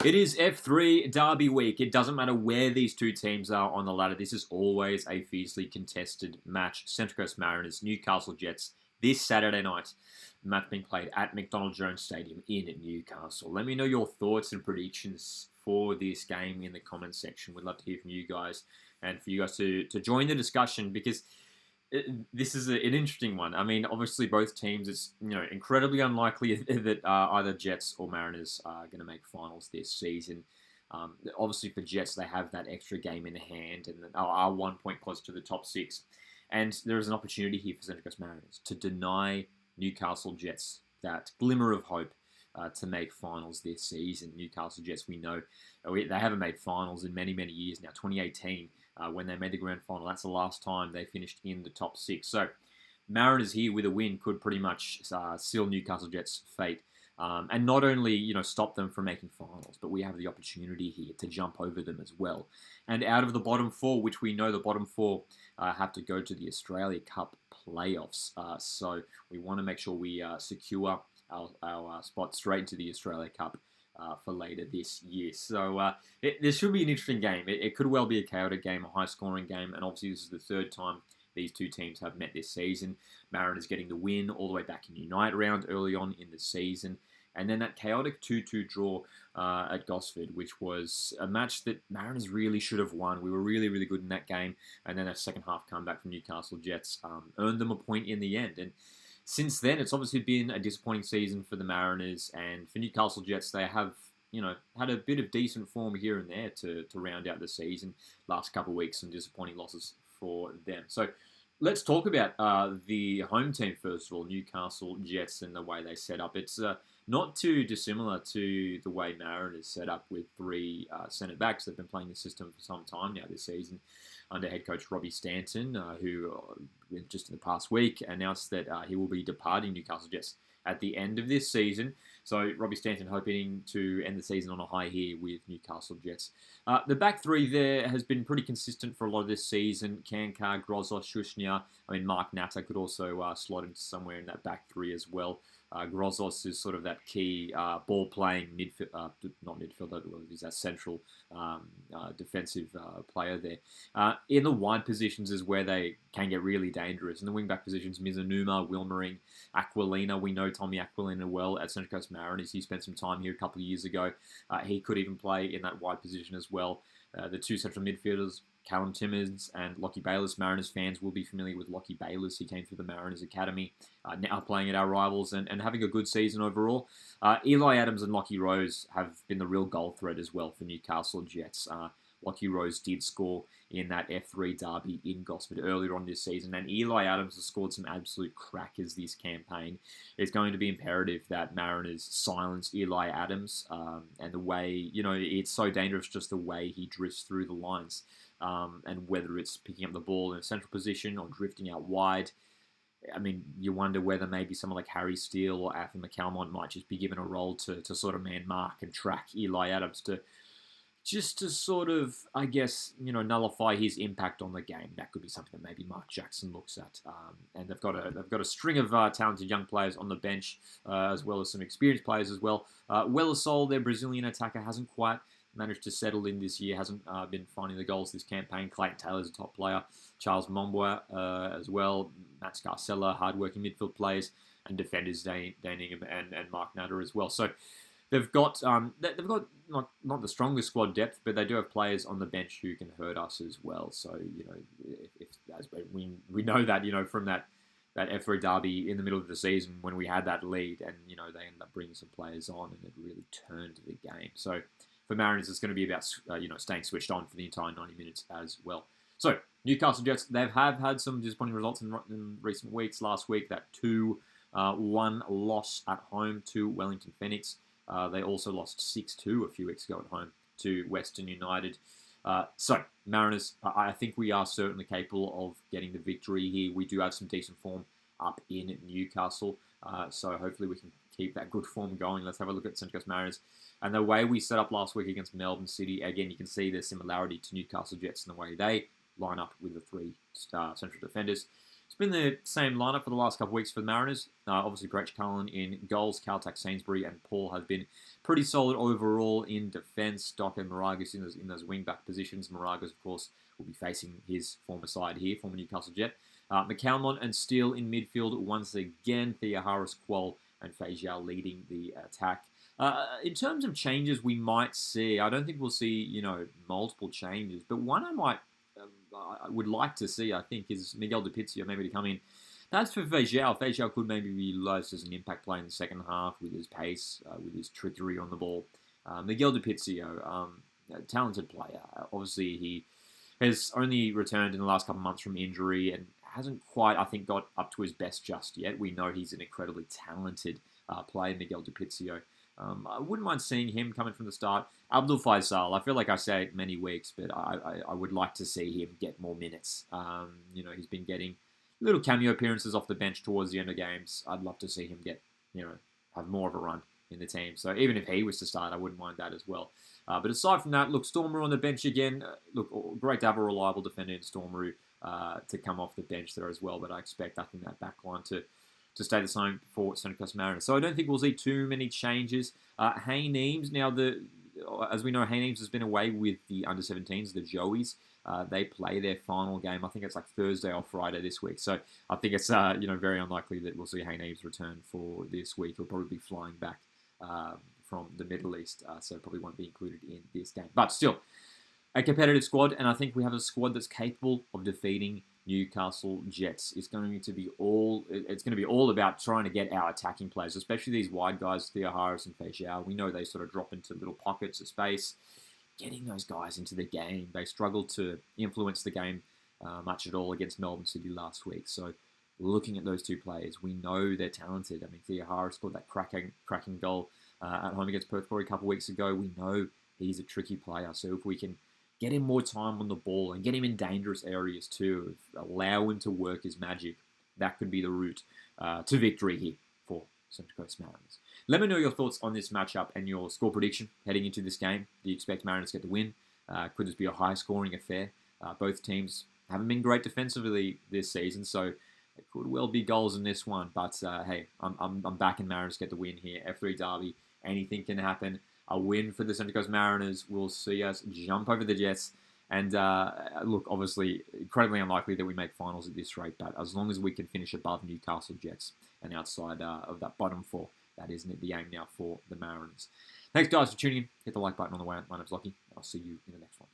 It is F3 Derby week. It doesn't matter where these two teams are on the ladder. This is always a fiercely contested match. Central Coast Mariners, Newcastle Jets, this Saturday night. Match being played at McDonald Jones Stadium in Newcastle. Let me know your thoughts and predictions for this game in the comments section. We'd love to hear from you guys and for you guys to join the discussion because this is an interesting one. I mean, obviously both teams, it's incredibly unlikely that either Jets or Mariners are going to make finals this season. Obviously for Jets, they have that extra game in hand and are 1 point closer to the top six. And there is an opportunity here for Central Coast Mariners to deny Newcastle Jets that glimmer of hope to make finals this season. Newcastle Jets, we know, they haven't made finals in many, many years now. 2018, when they made the grand final, that's the last time they finished in the top six. So Mariners here with a win could pretty much seal Newcastle Jets' fate. And not only, stop them from making finals, but we have the opportunity here to jump over them as well. And out of the bottom four, which we know the bottom four have to go to the Australia Cup playoffs. So we want to make sure we secure our spot straight into the Australia Cup for later this year. So this should be an interesting game. It could well be a chaotic game, a high-scoring game, and obviously this is the third time these two teams have met this season. Mariners getting the win all the way back in Unite round early on in the season. And then that chaotic 2-2 draw at Gosford, which was a match that Mariners really should have won. We were really, really good in that game. And then a second half comeback from Newcastle Jets earned them a point in the end. And since then, it's obviously been a disappointing season for the Mariners. And for Newcastle Jets, they have had a bit of decent form here and there to round out the season. Last couple of weeks, some disappointing losses for them. So let's talk about the home team first of all, Newcastle Jets, and the way they set up. It's not too dissimilar to the way Mariners set up with three centre backs. They've been playing the system for some time now this season under head coach Robbie Stanton, who just in the past week announced that he will be departing Newcastle Jets at the end of this season. So Robbie Stanton hoping to end the season on a high here with Newcastle Jets. The back three there has been pretty consistent for a lot of this season. Kankar, Grozos, Shushnia. I mean, Mark Natta could also slot into somewhere in that back three as well. Grozos is sort of that key ball-playing midfield, not midfielder, he's that central defensive player there. In the wide positions is where they can get really dangerous. In the wing-back positions, Mizunuma, Wilmering, Aquilina. We know Tommy Aquilina well at Central Coast Mariners. He spent some time here a couple of years ago. He could even play in that wide position as well. The two central midfielders, Callum Timmins and Lockie Bayliss. Mariners fans will be familiar with Lockie Bayliss. He came through the Mariners Academy, now playing at our rivals and having a good season overall. Eli Adams and Lockie Rose have been the real goal threat as well for Newcastle Jets. Lockie Rose did score in that F3 derby in Gosford earlier on this season, and Eli Adams has scored some absolute crackers this campaign. It's going to be imperative that Mariners silence Eli Adams, and the way, it's so dangerous just the way he drifts through the lines. And whether it's picking up the ball in a central position or drifting out wide. I mean, you wonder whether maybe someone like Harry Steele or Athan McCalmont might just be given a role to sort of man mark and track Eli Adams to sort of, I guess, nullify his impact on the game. That could be something that maybe Mark Jackson looks at. And they've got a string of talented young players on the bench, as well as some experienced players as well. Wellersol, their Brazilian attacker, hasn't quite managed to settle in this year, hasn't been finding the goals this campaign. Clayton Taylor's a top player. Charles Momboa as well. Matt Scarcella, hard-working midfield players. And defenders, Dane Ingham and Mark Natter as well. So they've got not the strongest squad depth, but they do have players on the bench who can hurt us as well. So, we know that, from that F3 derby in the middle of the season when we had that lead and, they ended up bringing some players on and it really turned the game. So for Mariners, it's going to be about, staying switched on for the entire 90 minutes as well. So, Newcastle Jets, they have had some disappointing results in recent weeks. Last week, that 2-1 loss at home to Wellington Phoenix. They also lost 6-2 a few weeks ago at home to Western United. So, Mariners, I think we are certainly capable of getting the victory here. We do have some decent form up in Newcastle. So, hopefully we can keep that good form going. Let's have a look at Central Coast Mariners. And the way we set up last week against Melbourne City, again, you can see the similarity to Newcastle Jets in the way they line up with the three central defenders. It's been the same lineup for the last couple of weeks for the Mariners. Obviously, Brett Cullen in goals, Caltac, Sainsbury, and Paul have been pretty solid overall in defence. Doc and Moragas in those wing-back positions. Moragas, of course, will be facing his former side here, former Newcastle Jet. McCalmont and Steele in midfield once again. Thea Harris, Qual, and Fajiao leading the attack. In terms of changes we might see, I don't think we'll see, multiple changes, but one I would like to see, I think, is Miguel DePizio maybe to come in. That's for Fajiao. Fajiao could maybe be utilized as an impact player in the second half with his pace, with his trickery on the ball. Miguel DePizio, a talented player. Obviously, he has only returned in the last couple of months from injury and hasn't quite, I think, got up to his best just yet. We know he's an incredibly talented player, Miguel DePizio. I wouldn't mind seeing him coming from the start. Abdul Faisal, I feel like I say it many weeks, but I would like to see him get more minutes. He's been getting little cameo appearances off the bench towards the end of games. I'd love to see him get, have more of a run in the team. So even if he was to start, I wouldn't mind that as well. But aside from that, look, Stormer on the bench again. Look, great to have a reliable defender in Stormer to come off the bench there as well. But I think that back line to stay the same for Central Coast Mariners. So I don't think we'll see too many changes. Hay Neems, now as we know, Hay Neems has been away with the under-17s, the Joeys. They play their final game. I think it's like Thursday or Friday this week. So I think it's very unlikely that we'll see Hay Neems return for this week. He'll probably be flying back from the Middle East, so probably won't be included in this game. But still, a competitive squad, and I think we have a squad that's capable of defeating Newcastle Jets. It's going to be all about trying to get our attacking players, especially these wide guys, Thea Harris and Fajiao. We know they sort of drop into little pockets of space. Getting those guys into the game, they struggled to influence the game much at all against Melbourne City last week. So looking at those two players, we know they're talented. I mean, Thea Harris scored that cracking goal at home against Perth Glory a couple of weeks ago. We know he's a tricky player. So if we can get him more time on the ball and get him in dangerous areas too, allow him to work his magic, that could be the route to victory here for Central Coast Mariners. Let me know your thoughts on this matchup and your score prediction heading into this game. Do you expect Mariners to get the win? Could this be a high-scoring affair? Both teams haven't been great defensively this season, so it could well be goals in this one. But hey, I'm backing Mariners to get the win here. F3 Derby, anything can happen. A win for the Central Coast Mariners will see us jump over the Jets. And look, obviously, incredibly unlikely that we make finals at this rate, but as long as we can finish above Newcastle Jets and outside of that bottom four, that is the aim now for the Mariners. Thanks, guys, for tuning in. Hit the like button on the way out. My name's Lockie. I'll see you in the next one.